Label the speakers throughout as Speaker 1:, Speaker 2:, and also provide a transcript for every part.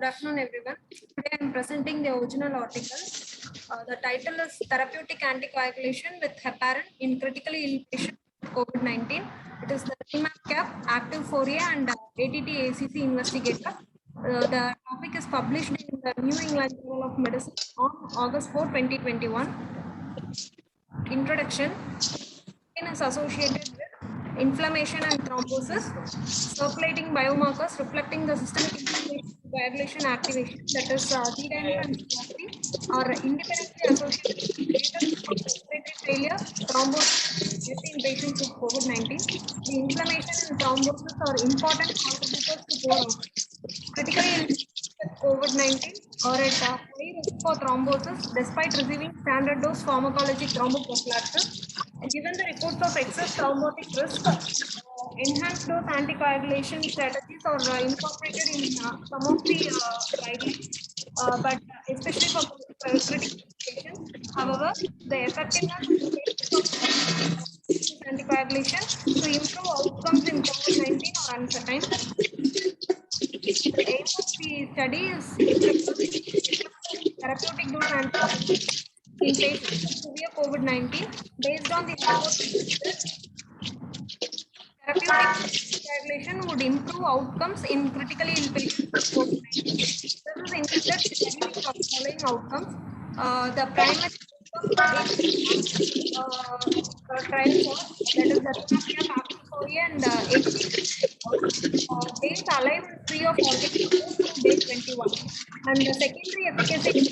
Speaker 1: Good afternoon, everyone. Today I am presenting the original article. The title is Therapeutic Anticoagulation with Heparin in Critically Ill Patients with COVID-19. It is the REMAP-CAP, Active 4A and ATT-ACC investigator. The topic is published in the New England Journal of Medicine on August 4, 2021. Introduction. Is associated with inflammation and thrombosis, circulating biomarkers reflecting the systemic inflammation, coagulation activation, that is D-dimer and CRP, are independently associated with greater respiratory failure, thrombosis, death in patients with COVID-19. The inflammation and thrombosis are important contributors to poor outcomes. Critically ill with COVID-19 are at high risk for thrombosis despite receiving standard dose pharmacologic thromboprophylaxis. Given the reports of excess thrombotic risk, enhanced dose anticoagulation strategies are incorporated in some of the guidelines, but especially for critical patients. However, the effectiveness and safety of anticoagulation to improve outcomes in COVID-19 are uncertain. The aim of the study is therapeutic dose anticoagulation in patients with severe COVID-19 based on the hypothesis therapeutic anticoagulation would improve outcomes in critically ill patients with COVID-19. This is intended to study the following outcomes. The primary trial for that is the REMAP-CAP Active 4A and days alive and free of organ failure to day 21. And the secondary efficacy in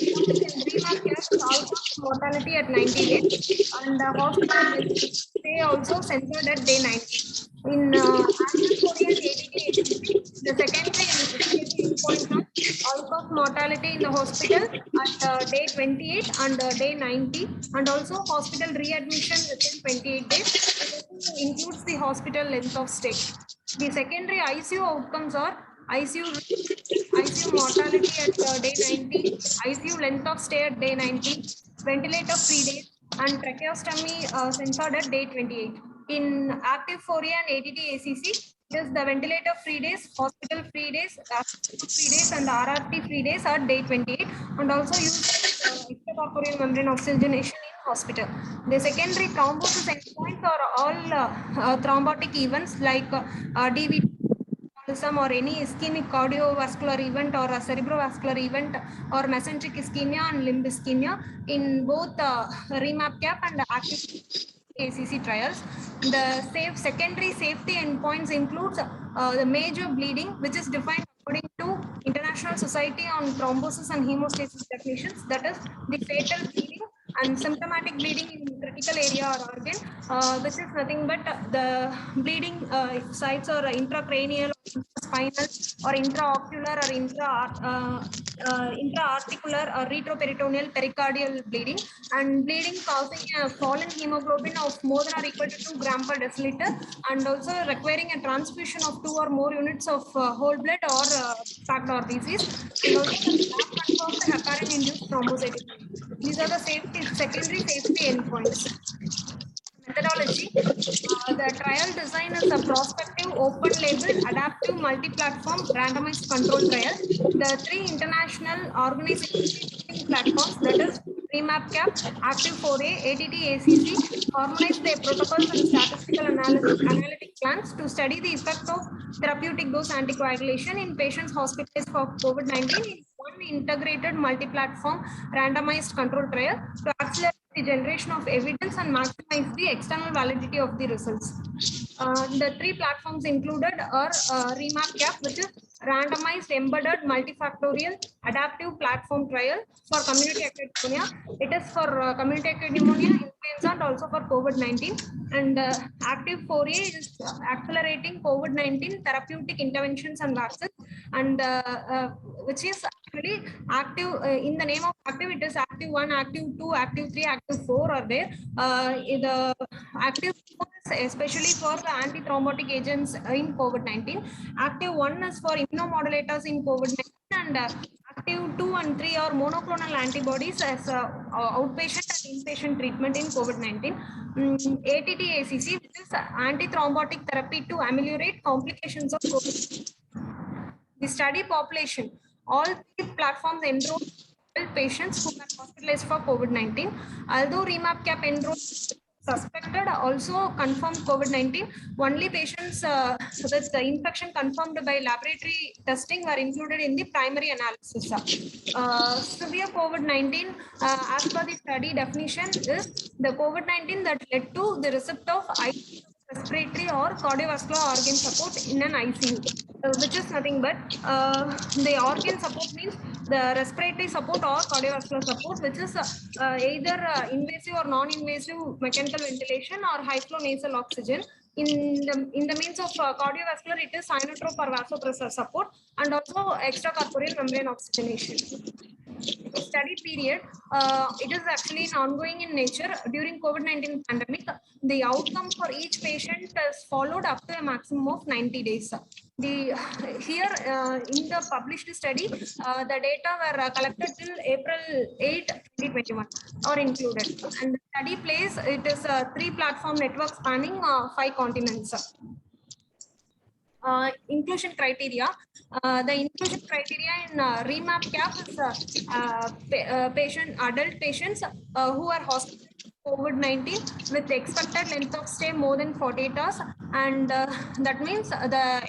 Speaker 1: REMAP-CAP is all-cause mortality at 90 days and hospital stay also censored at day 90. In Active 4A and ATT-ACC, the secondary efficacy endpoints are all-cause mortality in the hospital at day 28 and day 90, and also hospital readmission within 28 days. It also includes the hospital length of stay. The secondary ICU outcomes are ICU mortality at day 90, ICU length of stay at day 90, ventilator free days, and tracheostomy censored at day 28. In Active 4A and ATT-ACC, it is the ventilator free days, hospital free days, free days, and RRT free days at day 28, and also use extracorporeal membrane oxygenation in hospital. The secondary thrombosis endpoints are all thrombotic events like DVT or any ischemic cardiovascular event or a cerebrovascular event or mesenteric ischemia and limb ischemia in both REMAP-CAP and Active ACC trials. The secondary safety endpoints includes the major bleeding, which is defined according to International Society on Thrombosis and Hemostasis definitions, that is the fatal bleeding and symptomatic bleeding in critical area or organ, which is nothing but the bleeding sites or intracranial, spinal, or intraocular or intra-articular or retroperitoneal pericardial bleeding, and bleeding causing a fallen hemoglobin of more than or equal to 2 gram per deciliter, and also requiring a transfusion of 2 or more units of whole blood or packed or disease, and also confirmed heparin-induced thrombocytopenia. These are the secondary safety endpoints. Methodology. The trial design is a prospective, open-label, adaptive, multi-platform, randomized control trial. The 3 international organization platforms, that is REMAP-CAP, Active 4A, ATT-ACC, formalize their protocols and statistical analytic plans to study the effect of therapeutic dose anticoagulation in patients hospitalized for COVID-19 in one integrated multi-platform randomized control trial to accelerate the generation of evidence and maximize the external validity of the results. The 3 platforms included are REMAP-CAP, which is randomized embedded multifactorial adaptive platform trial for community acquired pneumonia. It is for community acquired pneumonia, influenza, and also for COVID-19. And Active 4A is accelerating COVID-19 therapeutic interventions and vaccines, and which is actually active in the name of active. It is Active 1, Active 2, Active 3, Active 4 are there. The Active 4 is especially for the antithrombotic agents in COVID-19. Active 1 is for immunomodulators in COVID-19, and Active 2 and 3 are monoclonal antibodies as outpatient and inpatient treatment in COVID-19. ATT-ACC, which is antithrombotic therapy to ameliorate complications of COVID. The study population All three platforms enroll patients who are hospitalized for COVID-19. Although REMAP-CAP enrolled suspected also confirmed COVID-19, only patients with the infection confirmed by laboratory testing were included in the primary analysis. Severe COVID-19, as per the study definition, is the COVID-19 that led to the receipt of respiratory or cardiovascular organ support in an ICU, which is nothing but the organ support means the respiratory support or cardiovascular support, which is either invasive or non-invasive mechanical ventilation or high flow nasal oxygen. In the means of cardiovascular, it is inotrope or vasopressor support and also extracorporeal membrane oxygenation. Study period, it is actually ongoing in nature. During COVID-19 pandemic, the outcome for each patient is followed up to a maximum of 90 days. Here in the published study, the data were collected till April 8, 2021 are included. And the study plays, it is a 3-platform network spanning 5 continents. Inclusion criteria. The inclusion criteria in REMAP-CAP is adult patients who are hospitalized COVID-19 with expected length of stay more than 48 hours, and that means the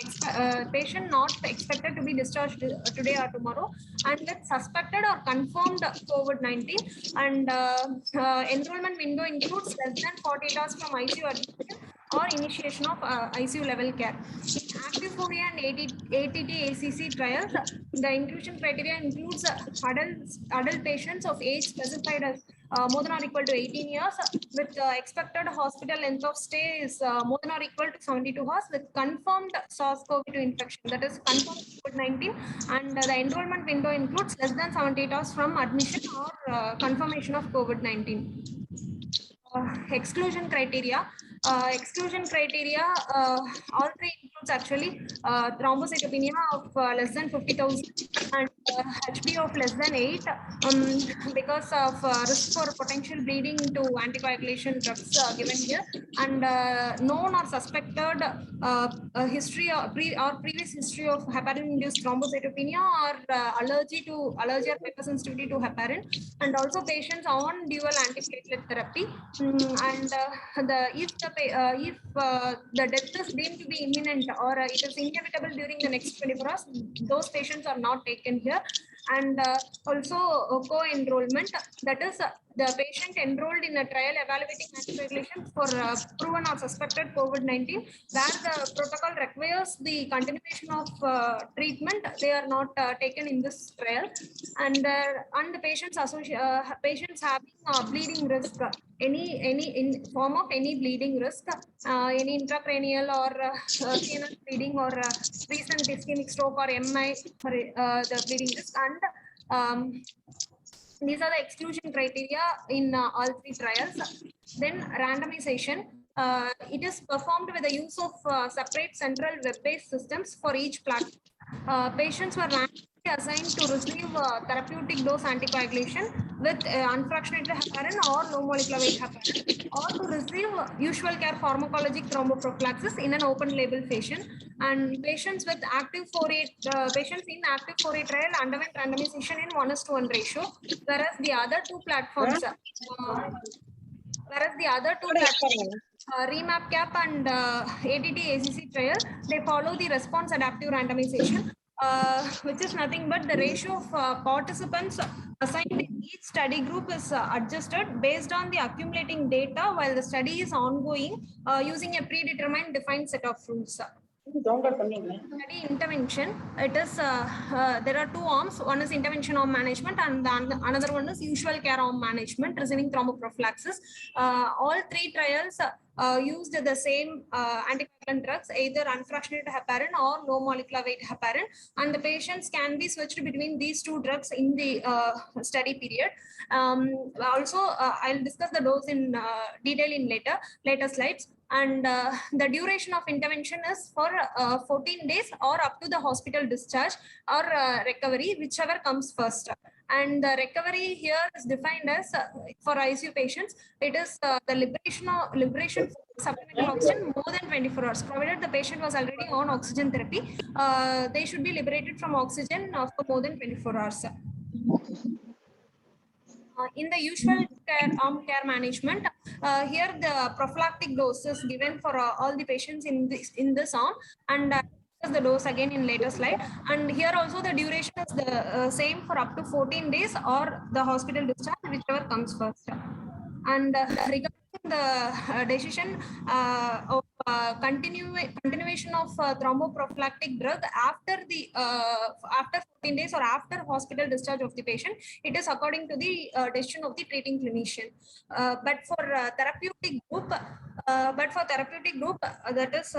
Speaker 1: patient not expected to be discharged today or tomorrow, and with suspected or confirmed COVID-19, and enrollment window includes less than 48 hours from ICU admission or initiation of ICU level care. In active FORIA and ATT-ACC trials, the inclusion criteria includes adult patients of age specified as more than or equal to 18 years with expected hospital length of stay is more than or equal to 72 hours with confirmed SARS-CoV-2 infection, that is confirmed COVID-19, and the enrollment window includes less than 78 hours from admission or confirmation of COVID-19. Exclusion criteria. Exclusion criteria, all three includes actually thrombocytopenia of less than 50,000 and HB of less than 8 because of risk for potential bleeding to anticoagulation drugs given here, and known or suspected history or previous history of heparin-induced thrombocytopenia or allergy or hypersensitivity to heparin, and also patients on dual antiplatelet therapy. And if the death is deemed to be imminent or it is inevitable during the next 24 hours, those patients are not taken here. And also co-enrollment, that is the patient enrolled in a trial evaluating anticoagulation for proven or suspected COVID-19, where the protocol requires the continuation of treatment, they are not taken in this trial. And the patients having bleeding risk, any form of any bleeding risk, any intracranial or CNS bleeding or recent ischemic stroke or MI for the bleeding risk, and these are the exclusion criteria in all three trials. Then randomization. It is performed with the use of separate central web-based systems for each platform. Patients were randomly assigned to receive therapeutic dose anticoagulation with unfractionated heparin or low molecular weight heparin, or to receive usual care pharmacologic thromboprophylaxis in an open label fashion. And patients with active 4A patients in active 4A trial underwent randomization in 1:1 ratio, whereas the other two platforms, REMAP-CAP and ATT-ACC trial, they follow the response adaptive randomization, which is nothing but the ratio of participants assigned in each study group is adjusted based on the accumulating data while the study is ongoing using a predetermined defined set of rules. Study intervention, it is there are two arms. One is intervention arm management and another one is usual care arm management receiving thromboprophylaxis. All three trials used the same anticoagulant drugs, either unfractionated heparin or low molecular weight heparin, and the patients can be switched between these two drugs in the study period. Also, I'll discuss the dose in detail in later slides. and the duration of intervention is for 14 days or up to the hospital discharge or recovery, whichever comes first. And the recovery here is defined as for ICU patients, it is the liberation from supplemental oxygen more than 24 hours. Provided the patient was already on oxygen therapy, they should be liberated from oxygen for more than 24 hours. In the usual care management, here the prophylactic dose is given for all the patients in this arm, and the dose again in later slide. And here also the duration is the same for up to 14 days or the hospital discharge, whichever comes first. And regarding the decision of continuation of thromboprophylactic drug after the after 14 days or after hospital discharge of the patient, it is according to the decision of the treating clinician. But for therapeutic group, that is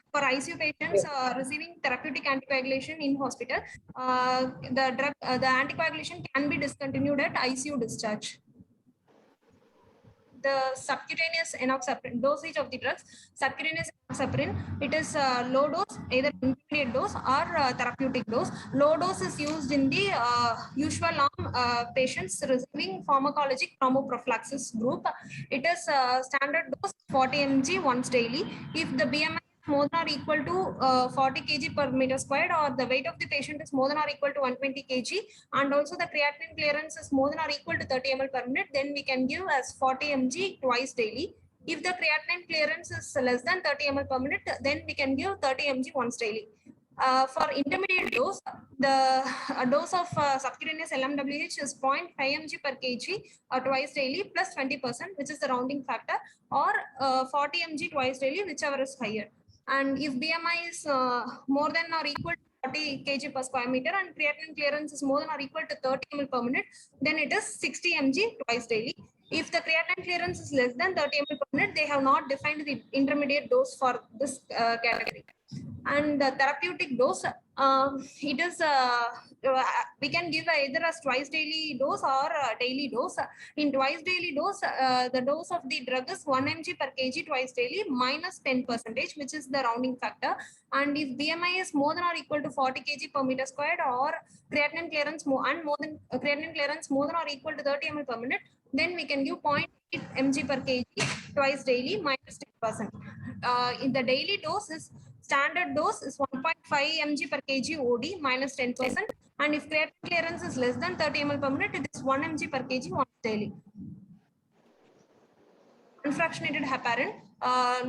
Speaker 1: for ICU patients receiving therapeutic anticoagulation in hospital, the anticoagulation can be discontinued at ICU discharge. The subcutaneous enoxaparin dosage of the drugs, subcutaneous enoxaparin, it is low dose, either intermediate dose or therapeutic dose. Low dose is used in the usual arm patients receiving pharmacologic thromboprophylaxis group. It is standard dose 40 mg once daily. If the BMI more than or equal to 40 kg per meter squared, or the weight of the patient is more than or equal to 120 kg, and also the creatinine clearance is more than or equal to 30 ml per minute, then we can give as 40 mg twice daily. If the creatinine clearance is less than 30 ml per minute, then we can give 30 mg once daily. For intermediate dose, the dose of subcutaneous LMWH is 0.5 mg per kg twice daily plus 20%, which is the rounding factor, or 40 mg twice daily, whichever is higher. And if BMI is more than or equal to 40 kg per square meter and creatinine clearance is more than or equal to 30 ml per minute, then it is 60 mg twice daily. If the creatinine clearance is less than 30 ml per minute, they have not defined the intermediate dose for this category. And the therapeutic dose, it is we can give either as twice daily dose or daily dose. In twice daily dose, the dose of the drug is 1 mg per kg twice daily minus 10%, which is the rounding factor. And if BMI is more than or equal to 40 kg per meter squared, or creatinine clearance creatinine clearance more than or equal to 30 ml per minute, then we can give 0.8 mg per kg twice daily minus 10%. In the daily dose is standard dose is 1.5 mg per kg OD minus 10%. And if creatinine clearance is less than 30 ml per minute, it is 1 mg per kg once daily. Unfractionated heparin,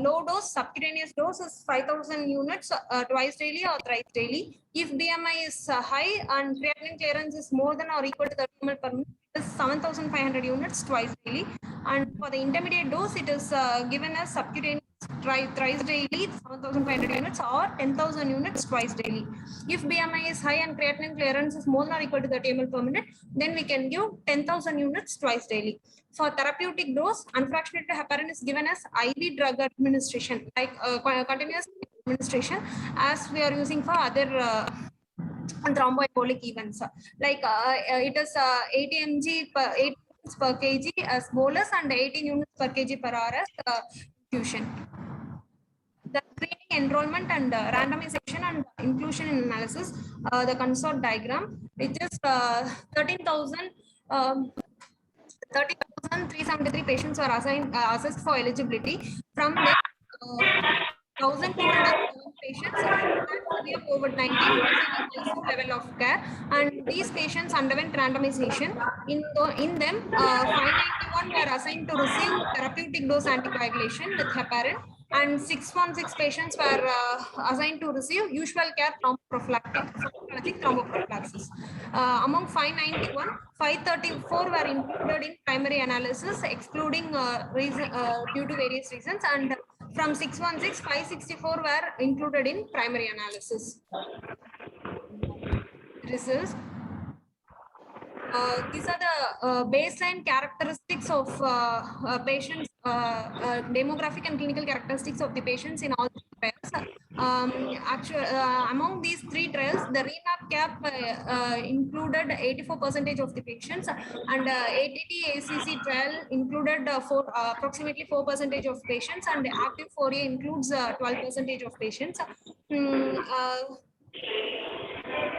Speaker 1: low dose subcutaneous dose is 5,000 units twice daily or thrice daily. If BMI is high and creatinine clearance is more than or equal to 30 ml per minute, it is 7,500 units twice daily. And for the intermediate dose, it is given as subcutaneous thrice daily, 7,500 units, or 10,000 units twice daily. If BMI is high and creatinine clearance is more than or equal to 30 ml per minute, then we can give 10,000 units twice daily. For therapeutic dose, unfractionated heparin is given as IV drug administration, like continuous administration, as we are using for other thromboembolic events. Like it is 80 mg per 8 units per kg as bolus and 18 units per kg per hour as infusion. The screening, enrollment, and randomization and inclusion in analysis, the consort diagram, which is 30,373 patients were assessed for eligibility. From them, 1,207 patients had severe COVID-19 receiving ICU level of care, and these patients underwent randomization. In them, 591 were assigned to receive therapeutic dose anticoagulation with heparin, and 616 patients were assigned to receive usual care pharmacologic thromboprophylaxis. Among 591, 534 were included in primary analysis, excluding due to various reasons, and from 616, 564 were included in primary analysis. Results. these are the baseline characteristics of patients, demographic and clinical characteristics of the patients in all trials. Actually, among these three trials, the REMAP-CAP included 84% of the patients, and ATT-ACC trial included approximately 4% of patients, and the active 4A includes 12% of patients.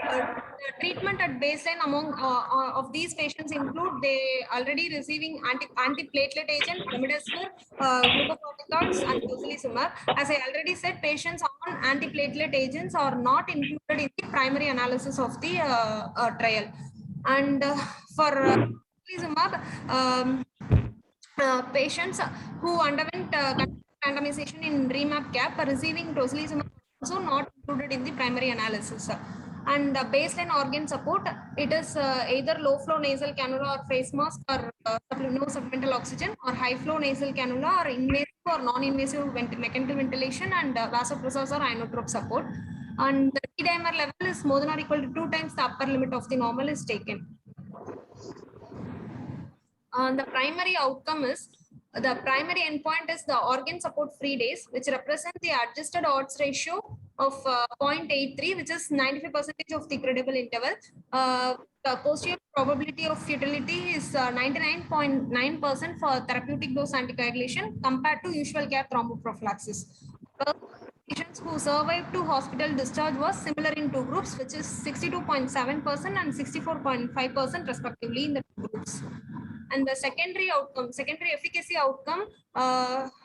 Speaker 1: The treatment at baseline among of these patients include they already receiving antiplatelet agent, remdesivir, glucocorticoids, and tocilizumab. As I already said, patients on antiplatelet agents are not included in the primary analysis of the trial. And for tocilizumab, patients who underwent randomization in REMAP-CAP are receiving tocilizumab also not included in the primary analysis. And baseline organ support, it is either low flow nasal cannula or face mask, or no supplemental oxygen, or high flow nasal cannula, or invasive or non-invasive mechanical ventilation, and vasopressors or inotrope support. And the D-dimer level is more than or equal to 2 times the upper limit of the normal is taken. The primary outcome is, the primary endpoint is the organ support free days, which represent the adjusted odds ratio of 0.83, which is 95% of the credible interval. The posterior probability of futility is 99.9% for therapeutic dose anticoagulation compared to usual care thromboprophylaxis. Patients who survived to hospital discharge was similar in two groups, which is 62.7% and 64.5% respectively in the two groups. And the secondary efficacy outcome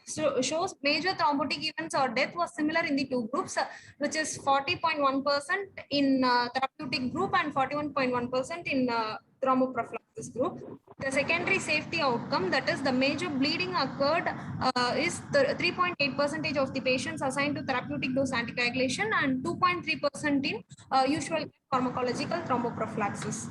Speaker 1: shows major thrombotic events or death was similar in the two groups, which is 40.1% in therapeutic group and 41.1% in thromboprophylaxis group. The secondary safety outcome, that is the major bleeding occurred, is 3.8% of the patients assigned to therapeutic dose anticoagulation and 2.3% in usual pharmacological thromboprophylaxis.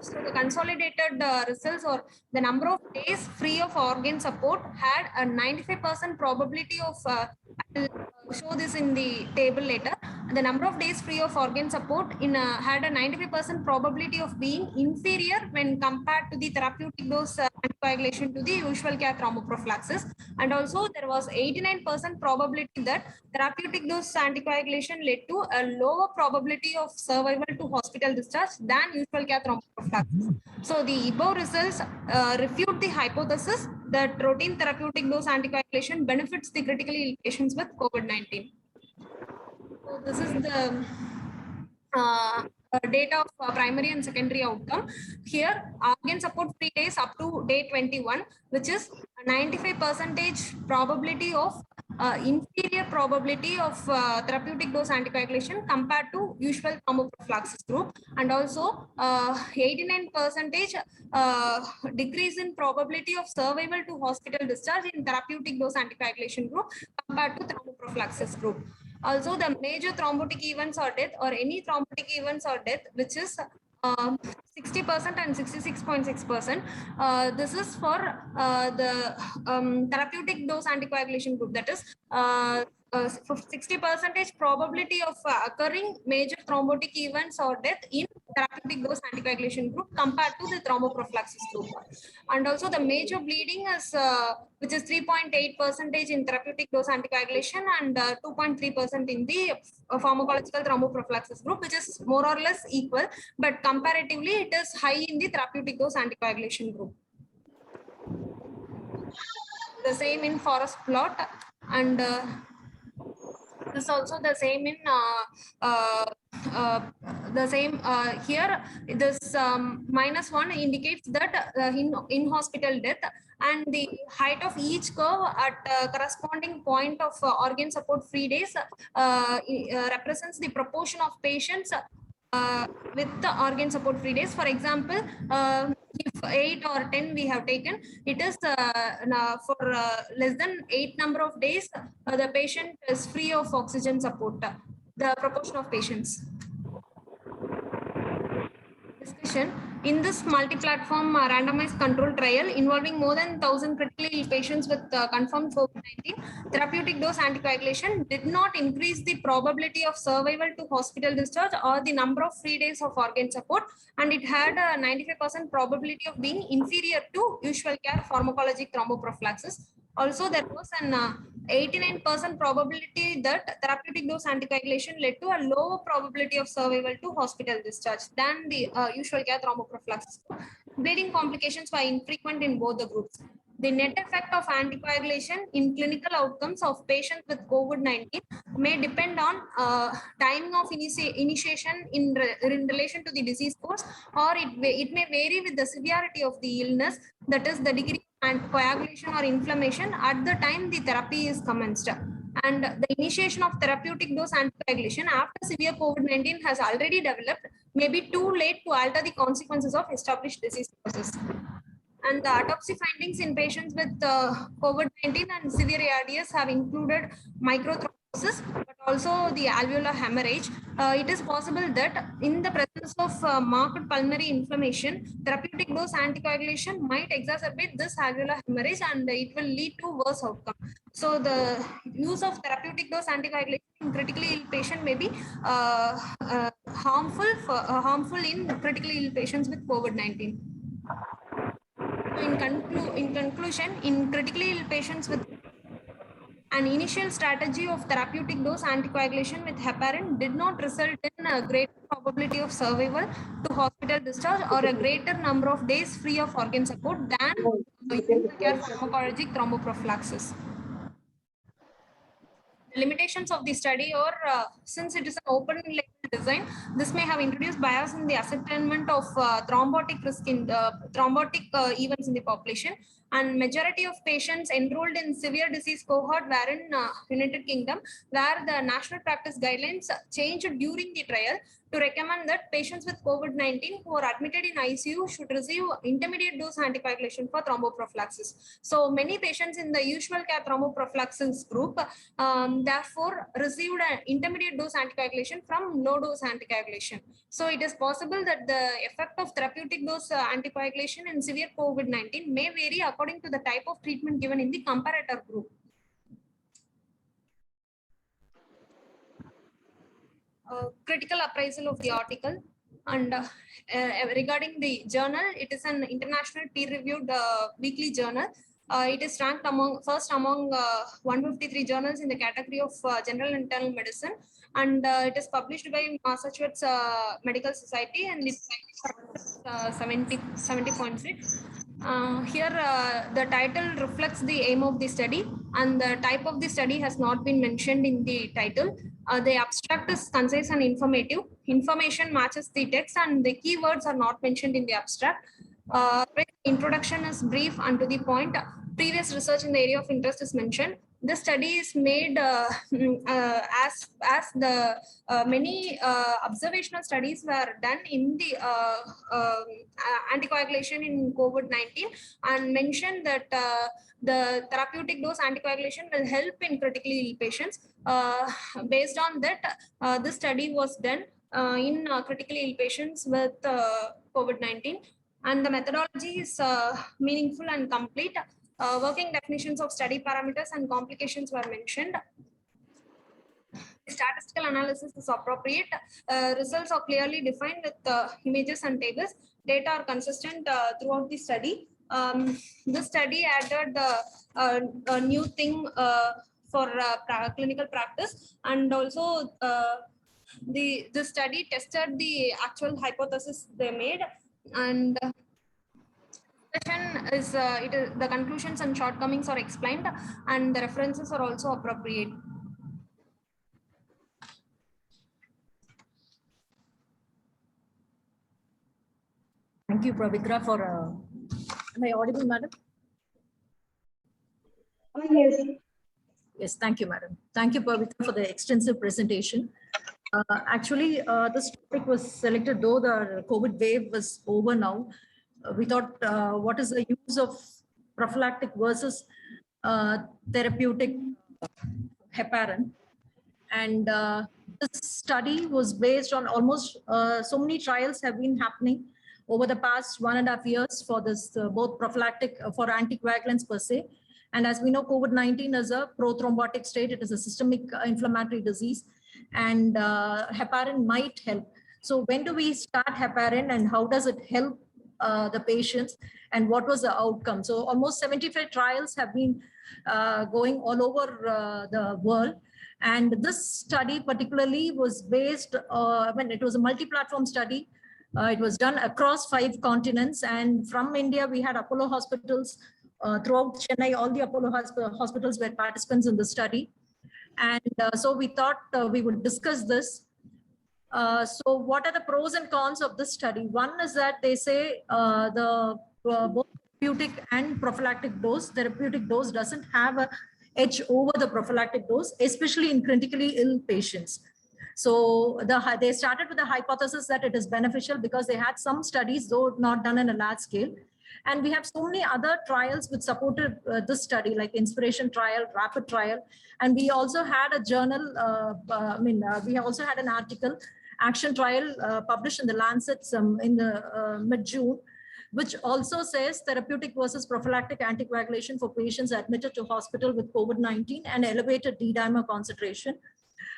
Speaker 1: So the consolidated results, or the number of days free of organ support, had a 95% probability of, I will show this in the table later. The number of days free of organ support had a 95% probability of being inferior when compared to the therapeutic dose anticoagulation to the usual care thromboprophylaxis. And also there was 89% probability that therapeutic dose anticoagulation led to a lower probability of survival to hospital discharge than usual care thromboprophylaxis. So the above results refute the hypothesis that routine therapeutic dose anticoagulation benefits the critically ill patients with COVID-19. So this is the data of primary and secondary outcome. Here, organ support free days up to day 21, which is 95% probability of inferior probability of therapeutic dose anticoagulation compared to usual thromboprophylaxis group, and also 89% decrease in probability of survival to hospital discharge in therapeutic dose anticoagulation group compared to thromboprophylaxis group. Also, the major thrombotic events or death, or any thrombotic events or death, which is 60% and 66.6%. This is for the therapeutic dose anticoagulation group. That is 60% probability of occurring major thrombotic events or death in therapeutic dose anticoagulation group compared to the thromboprophylaxis group. And also the major bleeding is which is 3.8% in therapeutic dose anticoagulation and 2.3% in the pharmacological thromboprophylaxis group, which is more or less equal, but comparatively it is high in the therapeutic dose anticoagulation group. The same in forest plot, and this is also the same in the same here. This -1 indicates that in hospital death, and the height of each curve at corresponding point of organ support free days represents the proportion of patients with the organ support free days. For example, if 8 or 10 we have taken, it is for less than 8 number of days, the patient is free of oxygen support, the proportion of patients. discussion. In this multi-platform randomized control trial involving more than 1,000 critically ill patients with confirmed COVID-19, therapeutic dose anticoagulation did not increase the probability of survival to hospital discharge or the number of free days of organ support, and it had a 95% probability of being inferior to usual care pharmacologic thromboprophylaxis. Also, there was an 89% probability that therapeutic dose anticoagulation led to a lower probability of survival to hospital discharge than the usual care thromboprophylaxis. Bleeding complications were infrequent in both the groups. The net effect of anticoagulation in clinical outcomes of patients with COVID-19 may depend on timing of initiation in relation to the disease course, or it may vary with the severity of the illness, that is the degree and coagulation or inflammation at the time the therapy is commenced. And the initiation of therapeutic dose anticoagulation after severe COVID-19 has already developed may be too late to alter the consequences of established disease process. And the autopsy findings in patients with COVID-19 and severe ARDS have included microthrombosis, but also the alveolar hemorrhage. It is possible that in the presence of marked pulmonary inflammation, therapeutic dose anticoagulation might exacerbate this alveolar hemorrhage and it will lead to worse outcome. So the use of therapeutic dose anticoagulation in critically ill patient may be harmful in critically ill patients with COVID-19. In conclusion, in critically ill patients with an initial strategy of therapeutic dose anticoagulation with heparin did not result in a greater probability of survival to hospital discharge or a greater number of days free of organ support than care pharmacologic thromboprophylaxis. The limitations of the study, or since it is an open label design, this may have introduced bias in the ascertainment of thrombotic risk in the thrombotic events in the population. And majority of patients enrolled in severe disease cohort were in United Kingdom, where the national practice guidelines changed during the trial to recommend that patients with COVID-19 who are admitted in ICU should receive intermediate dose anticoagulation for thromboprophylaxis. So many patients in the usual care thromboprophylaxis group therefore received an intermediate dose anticoagulation from low dose anticoagulation. So it is possible that the effect of therapeutic dose anticoagulation in severe COVID-19 may vary according to the type of treatment given in the comparator group. Critical appraisal of the article, and regarding the journal, it is an international peer-reviewed weekly journal. It is ranked first among 153 journals in the category of general internal medicine, and it is published by Massachusetts Medical Society, and it's 70.6. Here, the title reflects the aim of the study, and the type of the study has not been mentioned in the title. The abstract is concise and informative. Information matches the text, and the keywords are not mentioned in the abstract. Introduction is brief and to the point. Previous research in the area of interest is mentioned. This study is made as the many observational studies were done in the anticoagulation in COVID-19, and mentioned that the therapeutic dose anticoagulation will help in critically ill patients. Based on that, this study was done in critically ill patients with COVID-19, and the methodology is meaningful and complete. Working definitions of study parameters and complications were mentioned. Statistical analysis is appropriate. Results are clearly defined with images and tables. Data are consistent throughout the study. This study added a new thing for clinical practice, and also the study tested the actual hypothesis they made, and is the conclusions and shortcomings are explained, and the references are also appropriate.
Speaker 2: Thank you, Pavitra, for. Am I audible, madam?
Speaker 3: Yes.
Speaker 2: Yes, thank you, madam. Thank you, Pavitra, for the extensive presentation. Actually, this topic was selected, though the COVID wave was over now. We thought, what is the use of prophylactic versus therapeutic heparin? And this study was based on almost so many trials have been happening over the past 1.5 years for this both prophylactic for anticoagulants per se. And as we know, COVID-19 is a prothrombotic state. It is a systemic inflammatory disease, and heparin might help. So when do we start heparin, and how does it help the patients, and what was the outcome? So almost 75 trials have been going all over the world. And this study particularly was based, when it was a multi-platform study. It was done across 5 continents, and from India, we had Apollo hospitals throughout Chennai. All the Apollo hospitals were participants in the study. And so we thought we would discuss this. So what are the pros and cons of this study? One is that they say both therapeutic and prophylactic dose, therapeutic dose doesn't have a edge over the prophylactic dose, especially in critically ill patients. So they started with the hypothesis that it is beneficial because they had some studies, though not done in a large scale. And we have so many other trials which supported this study, like Inspiration trial, Rapid trial. And we also had a journal, we also had an article, Action trial, published in the Lancet in the mid-June, which also says therapeutic versus prophylactic anticoagulation for patients admitted to hospital with COVID-19 and elevated D-dimer concentration.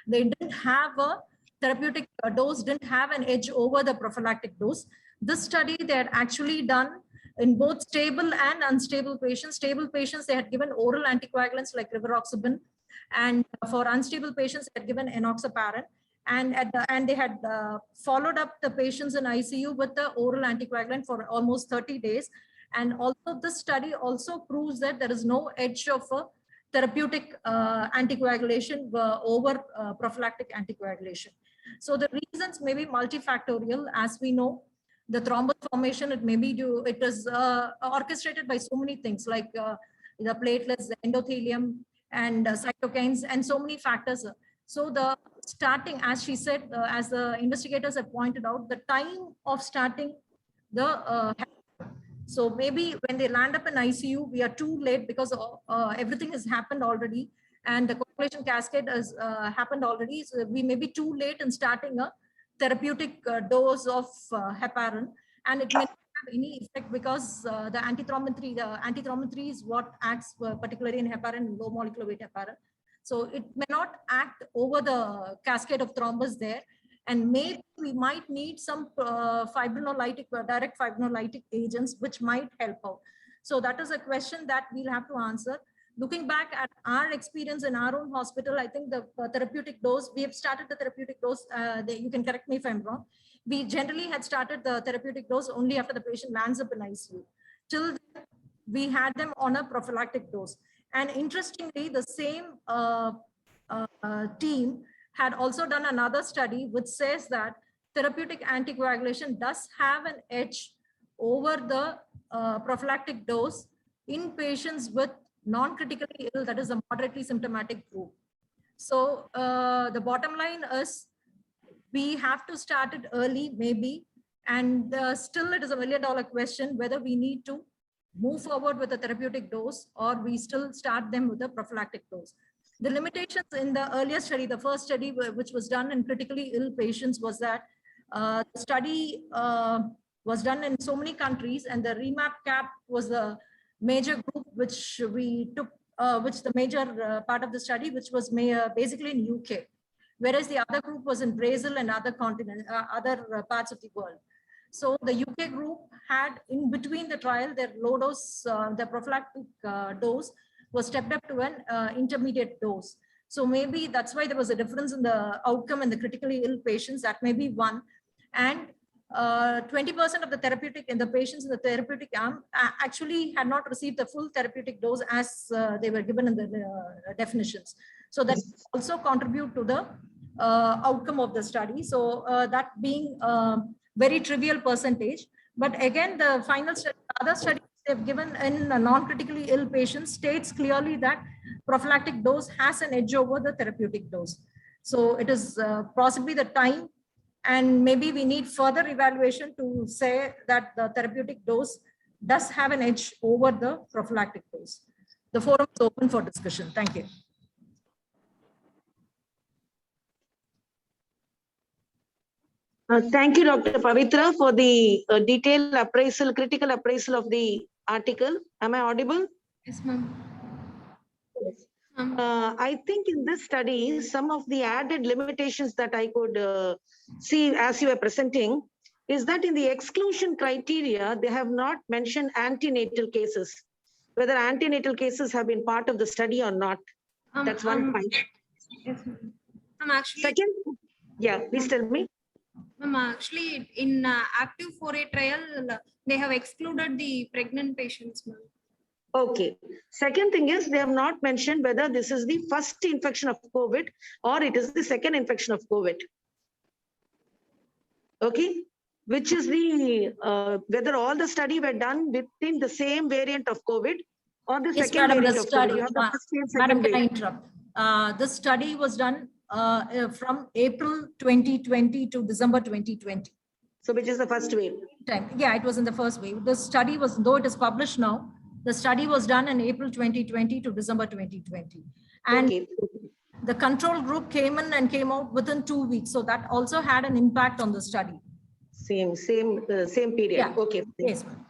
Speaker 2: They didn't have a therapeutic dose, didn't have an edge over the prophylactic dose. This study they had actually done in both stable and unstable patients. Stable patients, they had given oral anticoagulants like rivaroxaban, and for unstable patients, they had given enoxaparin. And they had followed up the patients in ICU with the oral anticoagulant for almost 30 days. And also this study also proves that there is no edge of a therapeutic anticoagulation over prophylactic anticoagulation. So the reasons may be multifactorial. As we know, the thrombus formation, it is orchestrated by so many things like the platelets, the endothelium, and cytokines, and so many factors. So the starting, as she said, as the investigators have pointed out, the time of starting the so maybe when they land up in ICU, we are too late because everything has happened already, and the coagulation cascade has happened already. So we may be too late in starting a therapeutic dose of heparin, and it may not have any effect because the antithrombin 3 is what acts particularly in heparin, low molecular weight heparin. So it may not act over the cascade of thrombus there. And maybe we might need some fibrinolytic, direct fibrinolytic agents, which might help out. So that is a question that we'll have to answer. Looking back at our experience in our own hospital, I think the therapeutic dose, we have started the therapeutic dose, you can correct me if I'm wrong. We generally had started the therapeutic dose only after the patient lands up in ICU. Till then, we had them on a prophylactic dose. And interestingly, the same team had also done another study which says that therapeutic anticoagulation does have an edge over the prophylactic dose in patients with non-critically ill, that is a moderately symptomatic group. So the bottom line is we have to start it early, maybe, and still it is $1 million question whether we need to move forward with a therapeutic dose or we still start them with a prophylactic dose. The limitations in the earlier study, the first study which was done in critically ill patients, was that the study was done in so many countries, and the REMAP-CAP was the major group which we took, which the major part of the study, which was basically in UK, whereas the other group was in Brazil and other continents, other parts of the world. So the UK group had, in between the trial, their low dose, the prophylactic dose was stepped up to an intermediate dose. So maybe that's why there was a difference in the outcome in the critically ill patients. That may be one. And 20% of the therapeutic in the patients in the therapeutic arm actually had not received the full therapeutic dose as they were given in the definitions. So that also contribute to the outcome of the study. So that being very trivial percentage. But again, the final study, other studies they've given in non-critically ill patients states clearly that prophylactic dose has an edge over the therapeutic dose. So it is possibly the time, and maybe we need further evaluation to say that the therapeutic dose does have an edge over the prophylactic dose. The forum is open for discussion. Thank you.
Speaker 3: Thank you, Dr. Pavitra, for the detailed appraisal, critical appraisal of the article. Am I audible?
Speaker 1: Yes, ma'am.
Speaker 3: Yes.
Speaker 1: Ma'am.
Speaker 3: I think in this study, some of the added limitations that I could see as you were presenting is that in the exclusion criteria, they have not mentioned antenatal cases, whether antenatal cases have been part of the study or not. That's one point.
Speaker 1: Yes, ma'am. Actually,
Speaker 3: Second, yeah, please tell me.
Speaker 1: ma'am, actually, in active 4A trial, they have excluded the pregnant patients, ma'am.
Speaker 3: Okay. Second thing is they have not mentioned whether this is the first infection of COVID or it is the second infection of COVID. Okay. Which is the, whether all the study were done within the same variant of COVID or the
Speaker 2: Yes,
Speaker 3: second
Speaker 2: madam,
Speaker 3: variant
Speaker 2: the
Speaker 3: of COVID.
Speaker 2: study,
Speaker 3: You have the first wave,
Speaker 2: madam,
Speaker 3: second
Speaker 2: can I
Speaker 3: wave.
Speaker 2: interrupt? The study was done from April 2020 to December 2020.
Speaker 3: So which is the first wave?
Speaker 2: Yeah, it was in the first wave. The study was, though it is published now, the study was done in April 2020 to December 2020. And
Speaker 3: Okay.
Speaker 2: the control group came in and came out within 2 weeks. So that also had an impact on the study.
Speaker 3: Same period.
Speaker 2: Yeah.
Speaker 3: Okay.
Speaker 2: Yes, ma'am.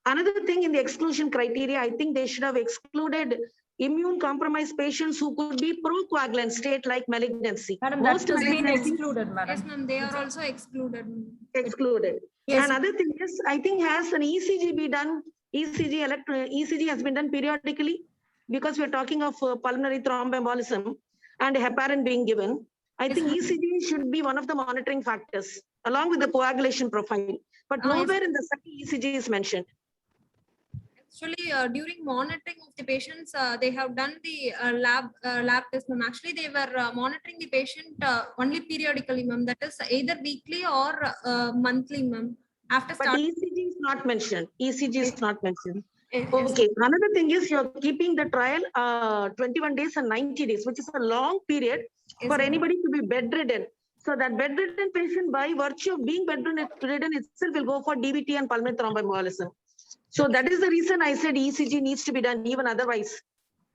Speaker 3: Another thing in the exclusion criteria, I think they should have excluded immune compromised patients who could be procoagulant state like malignancy.
Speaker 2: Madam,
Speaker 3: Most
Speaker 2: that has been
Speaker 3: malignancies
Speaker 2: excluded, madam.
Speaker 1: Yes, ma'am. They are also excluded.
Speaker 3: excluded.
Speaker 2: Yes.
Speaker 3: Another thing is, I think has an ECG be done, ECG has been done periodically because we're talking of pulmonary thromboembolism and heparin being given. I think ECG should be one of the monitoring factors along with the coagulation profile, but nowhere in the study ECG is mentioned.
Speaker 1: Actually, during monitoring of the patients, they have done the lab test, ma'am. Actually, they were monitoring the patient only periodically, ma'am. That is either weekly or monthly, ma'am. After
Speaker 3: But
Speaker 1: starting,
Speaker 3: ECG is not mentioned. ECG is not mentioned.
Speaker 1: yes,
Speaker 3: Okay. Another thing is you're keeping the trial 21 days and 90 days, which is a long period for anybody to be bedridden. So that bedridden patient, by virtue of being bedridden itself, will go for DVT and pulmonary thromboembolism. So that is the reason I said ECG needs to be done even otherwise.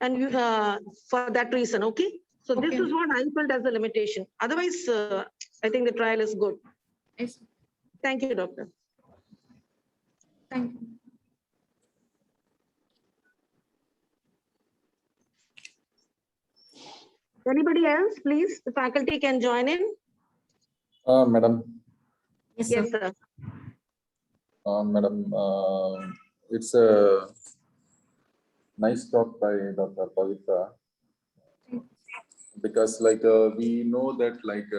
Speaker 3: And you, for that reason, okay? So this is what I felt as the limitation. Otherwise, I think the trial is good.
Speaker 1: Yes.
Speaker 3: Thank you, doctor.
Speaker 1: Thank you.
Speaker 3: Anybody else, please? The faculty can join in.
Speaker 4: Madam.
Speaker 2: Yes,
Speaker 3: Yes,
Speaker 2: sir.
Speaker 3: sir.
Speaker 4: Madam, it's a nice talk by Dr. Pavitra, because like we know that like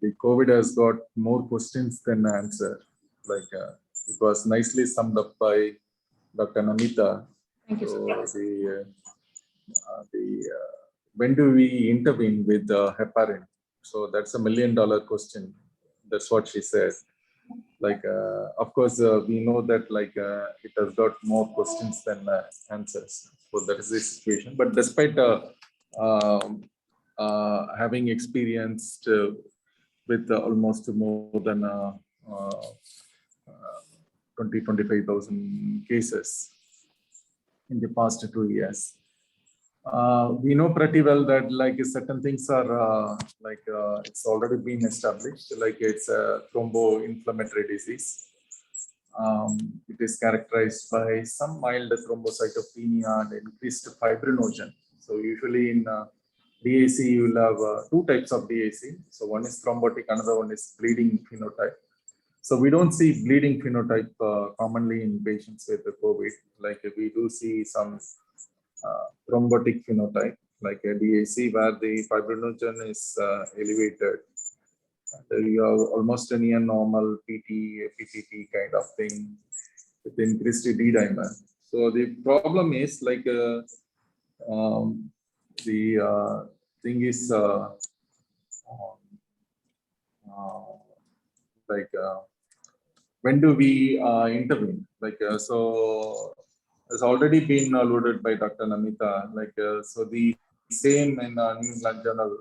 Speaker 4: the COVID has got more questions than answer. Like it was nicely summed up by Dr. Namita.
Speaker 2: Thank you, sir.
Speaker 4: So when do we intervene with heparin? So that's $1 million question. That's what she said. Like, of course, we know that like it has got more questions than answers. So that is the situation. But despite having experienced with almost more than 25,000 cases in the past 2 years, we know pretty well that like certain things are it's already been established, like it's a thromboinflammatory disease. It is characterized by some mild thrombocytopenia and increased fibrinogen. So usually in DAC, you will have two types of DAC. So one is thrombotic, another one is bleeding phenotype. So we don't see bleeding phenotype commonly in patients with the COVID. Like we do see some thrombotic phenotype, like a DAC, where the fibrinogen is elevated. You have almost a near normal PTT kind of thing with increased D dimer. So the problem is like the thing is when do we intervene? Like so. Has already been alluded by Dr. Namita. Like so, the same in New England Journal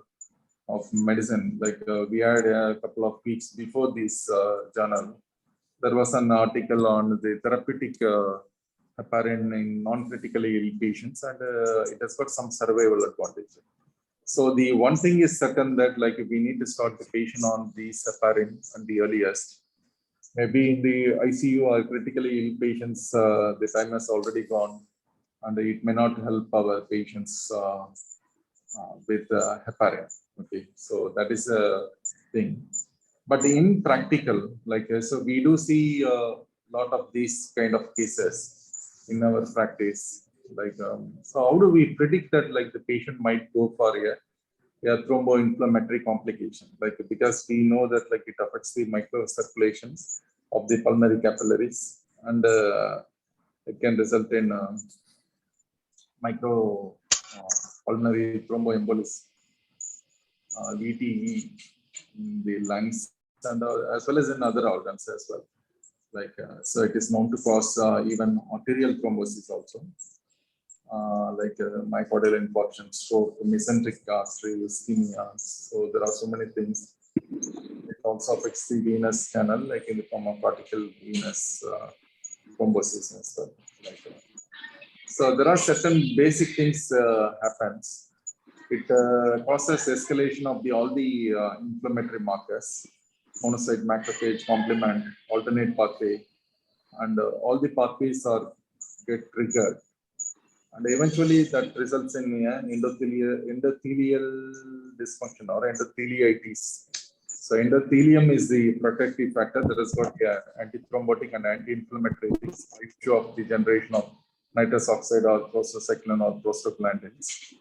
Speaker 4: of Medicine. Like we had a couple of weeks before this journal, there was an article on the therapeutic heparin in non-critically ill patients, and it has got some survival advantage. So the one thing is certain that like we need to start the patient on these heparin and the earliest. Maybe in the ICU or critically ill patients, the time has already gone, and it may not help our patients with heparin. Okay, so that is a thing. But in practical, like so, we do see a lot of these kind of cases in our practice. Like, so how do we predict that like the patient might go for a thromboinflammatory complication? Like because we know that like it affects the microcirculations of the pulmonary capillaries, and it can result in micro pulmonary thromboembolism, VTE, in the lungs and as well as in other organs as well. Like so, it is known to cause even arterial thrombosis also. Like myocardial infarction, stroke, mesenteric artery, ischemia. So there are so many things. It also affects the venous channel, like in the form of cortical venous thrombosis as well. Like, so there are certain basic things happens. It causes escalation of all the inflammatory markers, monocyte, macrophage, complement, alternate pathway, and all the pathways are get triggered. And eventually that results in endothelial dysfunction or endotheliitis. So endothelium is the protective factor that has got antithrombotic and anti-inflammatory issue of the generation of nitrous oxide or prostacyclin or prostaglandins.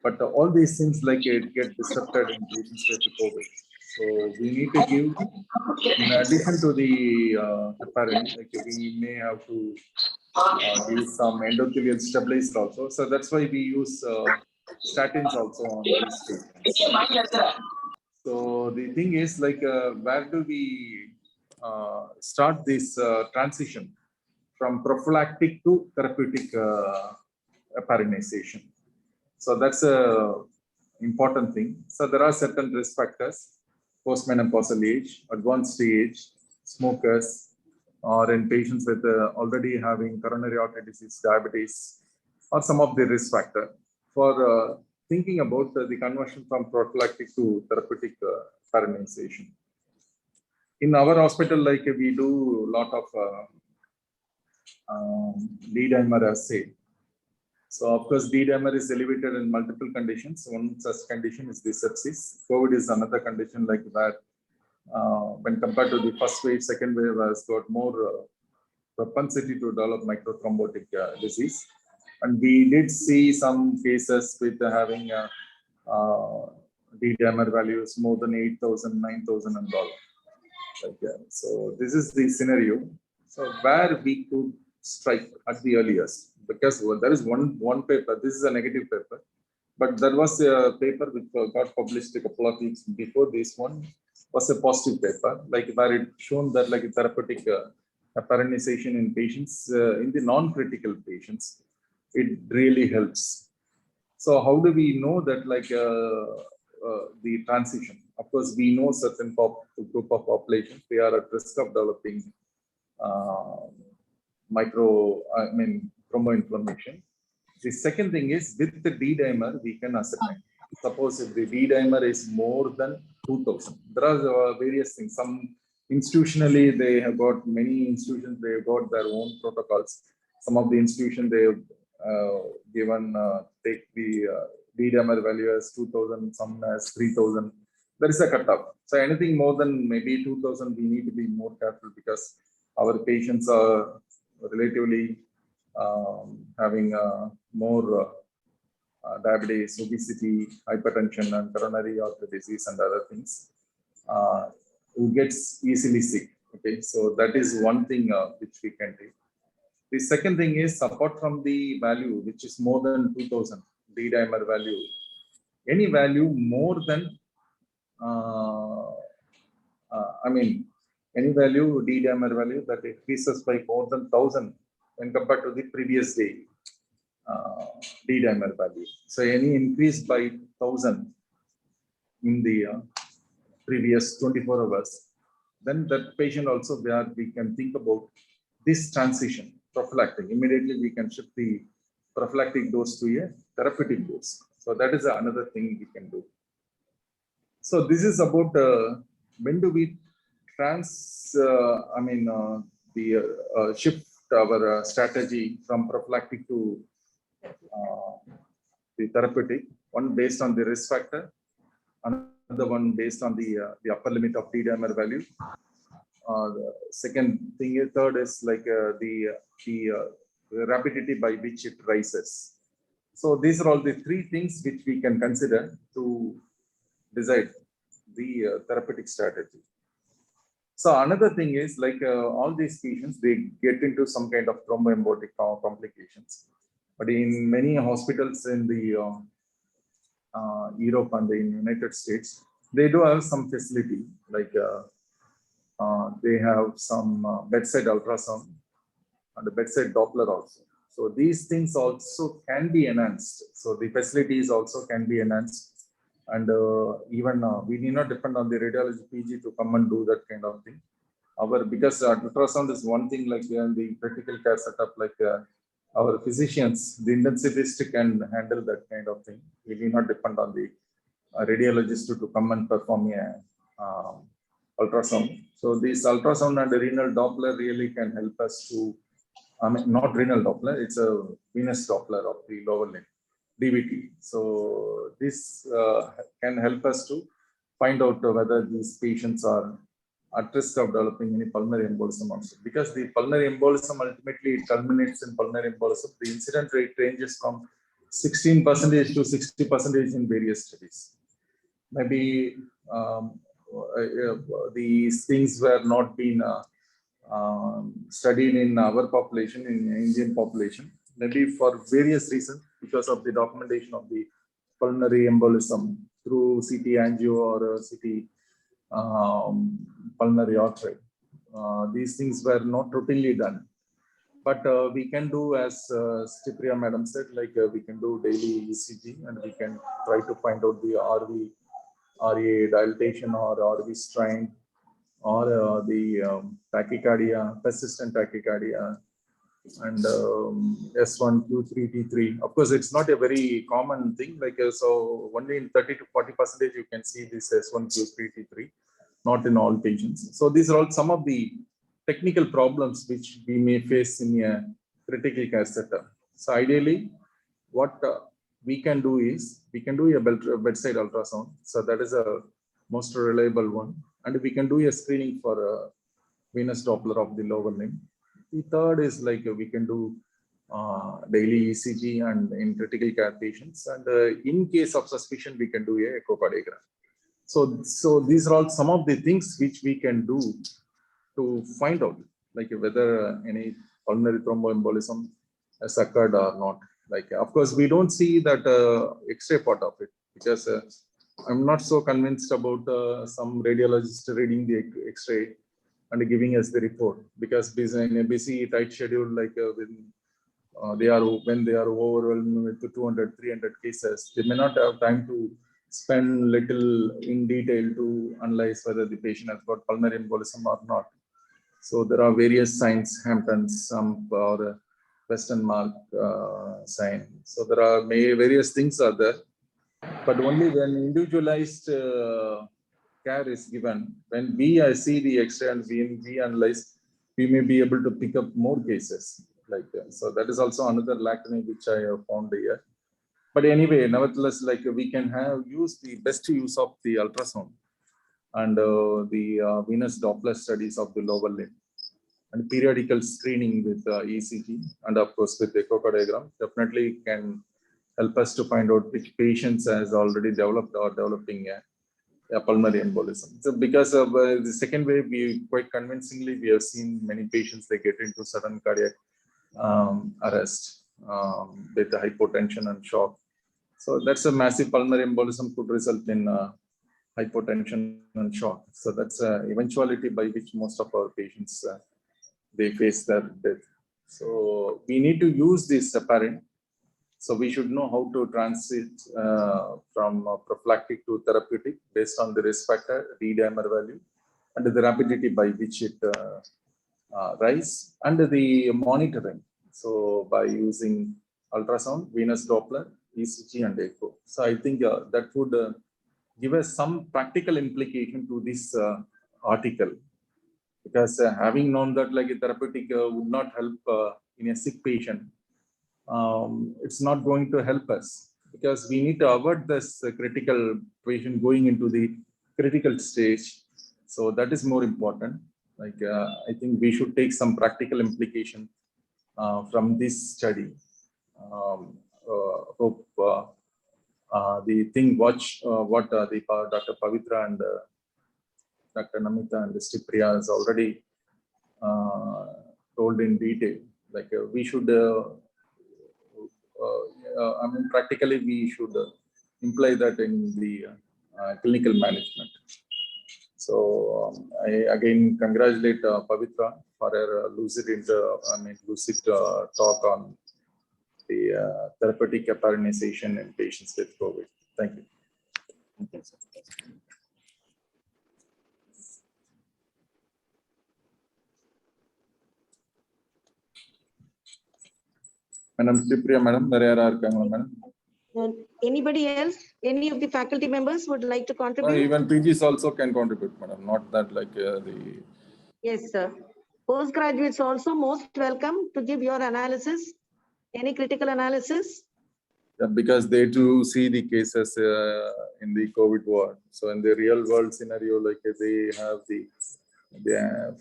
Speaker 4: But all these things like it get disrupted in patients with COVID. So we need to give, in addition to the heparin, like we may have to give some endothelial stabilizer also. So that's why we use statins also on these patients. So the thing is like, where do we start this transition from prophylactic to therapeutic heparinization? So that's a important thing. So there are certain risk factors: postmenopausal age, advanced age, smokers, or in patients with already having coronary artery disease, diabetes, or some of the risk factor for thinking about the conversion from prophylactic to therapeutic heparinization. In our hospital, like we do a lot of D-dimer assay. So of course, D-dimer is elevated in multiple conditions. One such condition is the sepsis. COVID is another condition like that. When compared to the first wave, second wave has got more propensity to develop microthrombotic disease. And we did see some cases with having D-dimer values more than 8,000, 9,000 and all. Like, so this is the scenario. So where we could strike at the earliest, because there is one paper, this is a negative paper, but there was a paper which got published a couple of weeks before this one, was a positive paper, like where it shown that like therapeutic heparinization in patients, in the non-critical patients, it really helps. So how do we know that like the transition? Of course, we know certain group of population, they are at risk of developing thromboinflammation. The second thing is with the D-dimer, we can ascertain. Suppose if the D-dimer is more than 2,000, there are various things. Some institutionally, they have got many institutions, they have got their own protocols. Some of the institutions they have given take the D-dimer value as 2,000, some as 3,000. There is a cutoff. So anything more than maybe 2,000, we need to be more careful because our patients are relatively having more diabetes, obesity, hypertension, and coronary artery disease and other things, who gets easily sick. Okay, so that is one thing which we can take. The second thing is, apart from the value which is more than 2,000 D-dimer value, any value more than any value D-dimer value that increases by more than 1,000 when compared to the previous day D-dimer value. So any increase by 1,000 in the previous 24 hours, then that patient also where we can think about this transition, prophylactic. Immediately we can shift the prophylactic dose to a therapeutic dose. So that is another thing we can do. So this is about when do we shift our strategy from prophylactic to the therapeutic. One based on the risk factor, another one based on the upper limit of D-dimer value. The second thing is third is like the rapidity by which it rises. So these are all the three things which we can consider to decide the therapeutic strategy. So another thing is like all these patients, they get into some kind of thromboembolic complications. But in many hospitals in the Europe and the United States, they do have some facility like they have some bedside ultrasound and the bedside Doppler also. So these things also can be enhanced. So the facilities also can be enhanced. And even we need not depend on the radiology PG to come and do that kind of thing. Because ultrasound is one thing, like in the critical care setup, like our physicians, the intensivist can handle that kind of thing. We need not depend on the radiologist to come and perform a ultrasound. So this ultrasound and the renal Doppler really can help us to, not renal Doppler, it's a venous Doppler of the lower limb, DVT. So this can help us to find out whether these patients are at risk of developing any pulmonary embolism also. Because the pulmonary embolism ultimately it culminates in pulmonary embolism. The incident rate ranges from 16% to 60% in various studies. Maybe these things were not been studied in our population, in Indian population, maybe for various reasons, because of the documentation of the pulmonary embolism through CT angio or CT pulmonary artery. These things were not routinely done. But we can do, as Stipriya madam said, like we can do daily ECG and we can try to find out the RA dilatation or RV strain or the tachycardia, persistent tachycardia, and S1, Q3, T3. Of course, it's not a very common thing. Like so, only in 30 to 40% you can see this S1, Q3, T3, not in all patients. So these are all some of the technical problems which we may face in a critical care setup. So ideally, what we can do is we can do a bedside ultrasound. So that is a most reliable one, and we can do a screening for a venous Doppler of the lower limb. The third is like we can do daily ECG and in critical care patients, and in case of suspicion, we can do a echocardiogram. So these are all some of the things which we can do to find out like whether any pulmonary thromboembolism has occurred or not. Like, of course, we don't see that X-ray part of it, because I'm not so convinced about some radiologist reading the X-ray and giving us the report, because in a busy tight schedule, like when they are overwhelmed with 200, 300 cases, they may not have time to spend little in detail to analyze whether the patient has got pulmonary embolism or not. So there are various signs, Hampton's, or Western Mark sign. So there are various things are there, but only when individualized care is given, when we see the X-ray and we analyze, we may be able to pick up more cases like that. So that is also another lacunae which I have found here. But anyway, nevertheless, like we can use the best use of the ultrasound and the venous Doppler studies of the lower limb, and periodical screening with ECG, and of course with echocardiogram definitely can help us to find out which patients has already developed or developing a pulmonary embolism. So because of the second wave, we quite convincingly we have seen many patients they get into sudden cardiac arrest with the hypotension and shock. So that's a massive pulmonary embolism could result in hypotension and shock. So that's eventuality by which most of our patients they face their death. So we need to use this apparent. So we should know how to transit from prophylactic to therapeutic based on the risk factor, D-dimer value, and the rapidity by which it rise, and the monitoring. So by using ultrasound, venous Doppler, ECG and echo. So I think that would give us some practical implication to this article, because having known that like a therapeutic would not help in a sick patient, it's not going to help us, because we need to avoid this critical patient going into the critical stage. So that is more important. Like I think we should take some practical implication from this study. Hope the thing what the Dr. Pavitra and Dr. Namita and Mr. Priya has already told in detail. Like we should, I mean, practically we should imply that in the clinical management. So I again congratulate Pavitra for her lucid talk on the therapeutic heparinization in patients with COVID. Thank you. Madam Cipriya, madam, madam.
Speaker 3: Anybody else? Any of the faculty members would like to contribute?
Speaker 4: Even PGs also can contribute, madam. Not that like the.
Speaker 3: Yes, sir. Postgraduates also most welcome to give your analysis. Any critical analysis?
Speaker 4: Yeah, because they too see the cases in the COVID ward. So in the real world scenario, like they have the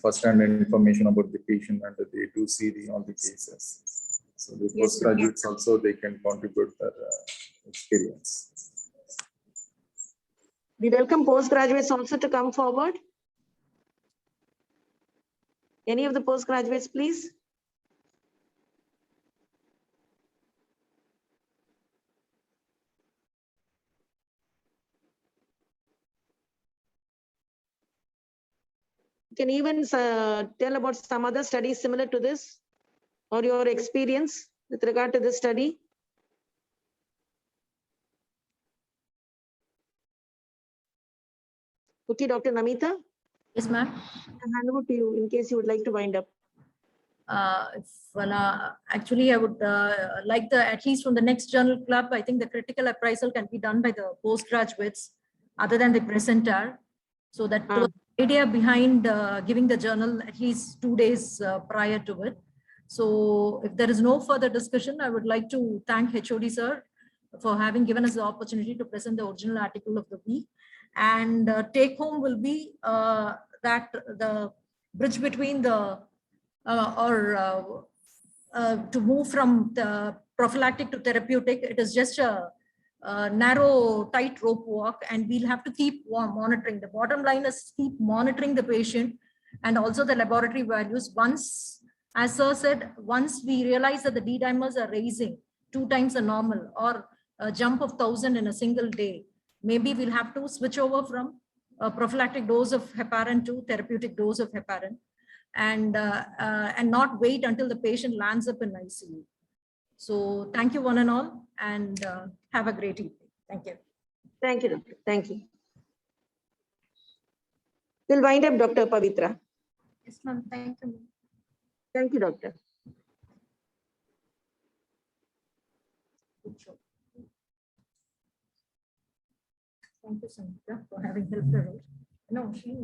Speaker 4: first-hand information about the patient, and they do see all the cases. So the postgraduates also, they can contribute their experience.
Speaker 3: We welcome postgraduates also to come forward. Any of the postgraduates, please. You can even tell about some other studies similar to this, or your experience with regard to this study. Okay, Dr. Namita.
Speaker 2: Yes, ma'am.
Speaker 3: I'll hand over to you in case you would like to wind up.
Speaker 2: Actually, I would like at least from the next journal club, I think the critical appraisal can be done by the postgraduates other than the presenter. So that was the idea behind giving the journal at least 2 days prior to it. So if there is no further discussion, I would like to thank HOD sir for having given us the opportunity to present the original article of the week. And take home will be that the bridge between the to move from the prophylactic to therapeutic, it is just a narrow tight rope walk, and we'll have to keep monitoring. The bottom line is keep monitoring the patient and also the laboratory values. Once, as sir said, once we realize that the D dimers are raising 2 times the normal or a jump of 1,000 in a single day, maybe we'll have to switch over from a prophylactic dose of heparin to therapeutic dose of heparin, and not wait until the patient lands up in ICU. So thank you one and all, and have a great evening. Thank you.
Speaker 3: Thank you, Doctor. Thank you. We'll wind up Dr. Pavitra.
Speaker 1: Yes, ma'am. Thank you.
Speaker 3: Thank you, Doctor.
Speaker 2: Good job. Thank you, Sangeeta, for having helped her out. No, she